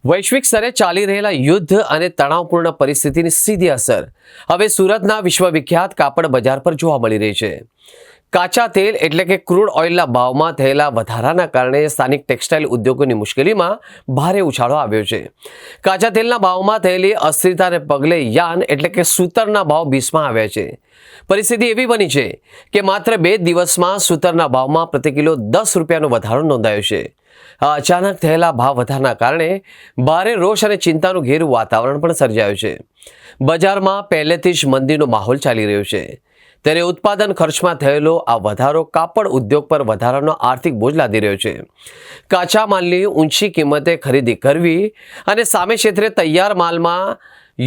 વૈશ્વિક સ્તરે ચાલી રહેલા યુદ્ધ અને તણાવપૂર્ણ પરિસ્થિતિની સીધી અસર હવે સુરતના વિશ્વવિખ્યાત કાપડ બજાર પર જોવા મળી રહી છે। કાચા તેલ એટલે કે ક્રૂડ ઓઇલના ભાવમાં થયેલા વધારાના કારણે સ્થાનિક ટેક્સટાઇલ ઉદ્યોગોની મુશ્કેલીમાં ભારે ઉછાળો આવ્યો છે। કાચા તેલના ભાવમાં થયેલી અસ્થિરતાને પગલે યાન એટલે કે સૂતરના ભાવ બીસમાં આવ્યા છે। પરિસ્થિતિ એવી બની છે કે માત્ર 2 દિવસમાં સૂતરના ભાવમાં પ્રતિ કિલો 10 રૂપિયાનો વધારો નોંધાયો છે। અચાનક થયેલા ભાવ વધારાના કારણે ભારે રોષ અને ચિંતાનું ઘેરું વાતાવરણ પણ સર્જાયું છે। બજારમાં પહેલેથી જ મંદીનો માહોલ ચાલી રહ્યો છે, ત્યારે ઉત્પાદન ખર્ચમાં થયેલો આ વધારો કાપડ ઉદ્યોગ પર વધારાનો આર્થિક બોજ લાદી રહ્યો છે। કાચા માલની ઊંચી કિંમતે ખરીદી કરવી અને સામે ક્ષેત્રે તૈયાર માલમાં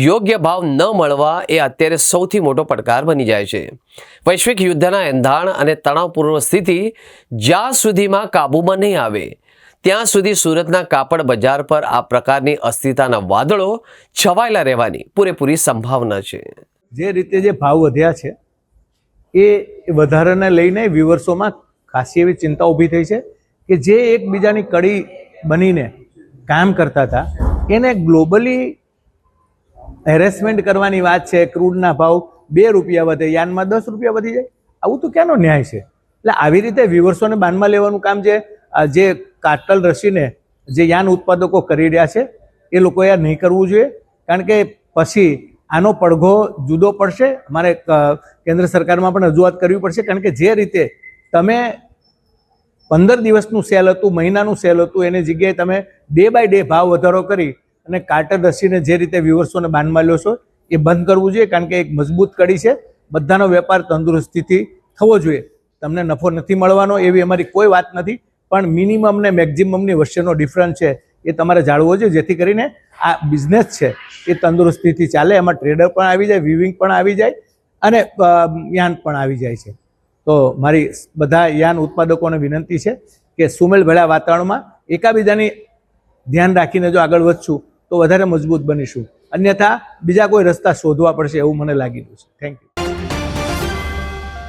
યોગ્ય ભાવ ન મળવા એ અત્યારે સૌથી મોટો પડકાર બની જાય છે। વૈશ્વિક યુદ્ધના એંધાણ અને તણાવપૂર્ણ સ્થિતિ જ્યાં સુધીમાં કાબૂમાં નહીં આવે ત્યાં સુધી સુરતના કાપડ બજાર પર આ પ્રકારની અસ્થિરતાના વાદળો છવાયેલા રહેવાની પૂરેપૂરી સંભાવના છે। જે રીતે જે ભાવ વધ્યા છે એ વધારાને લઈને વ્યુઅર્સોમાં ખાસી એવી ચિંતા ઊભી થઈ છે કે જે એકબીજાની કડી બનીને કામ કરતા હતા એને ગ્લોબલી હેરેસમેન્ટ કરવાની વાત છે। ક્રૂડના ભાવ 2 રૂપિયા વધે, યાનમાં 10 રૂપિયા વધી જાય, આવું તો ક્યાંનો ન્યાય છે? એટલે આવી રીતે વ્યુઅર્સોને બાનમાં લેવાનું કામ જે કાર્ટલ રસીને જે યાન ઉત્પાદકો કરી રહ્યા છે એ લોકોએ નહીં કરવું જોઈએ, કારણ કે પછી આનો પડઘો જુદો પડશે। અમારે કેન્દ્ર સરકારમાં પણ રજૂઆત કરવી પડશે, કારણ કે જે રીતે તમે 15 દિવસનું સેલ હતું, મહિનાનું સેલ હતું, એની જગ્યાએ તમે ડે બાય ડે ભાવ વધારો કરી અને કાર્ટલ રસીને જે રીતે વ્યુઅર્સોને બાનમાં લ્યો છો એ બંધ કરવું જોઈએ, કારણ કે એક મજબૂત કડી છે। બધાનો વેપાર તંદુરસ્તીથી થવો જોઈએ। તમને નફો નથી મળવાનો એવી અમારી કોઈ વાત નથી, પણ મિનિમમ ને મેક્ઝિમમની વચ્ચેનો ડિફરન્સ છે એ તમારે જાળવવો જોઈએ, જેથી કરીને આ બિઝનેસ છે એ તંદુરસ્તીથી ચાલે। એમાં ટ્રેડર પણ આવી જાય, વિવિંગ પણ આવી જાય અને યાન પણ આવી જાય છે। તો મારી બધા યાન ઉત્પાદકોને વિનંતી છે કે સુમેળભર્યા વાતાવરણમાં એકાબીજાની ધ્યાન રાખીને જો આગળ વધશું તો વધારે મજબૂત બનીશું, અન્યથા બીજા કોઈ રસ્તા શોધવા પડશે એવું મને લાગી રહ્યું છે। Thank you.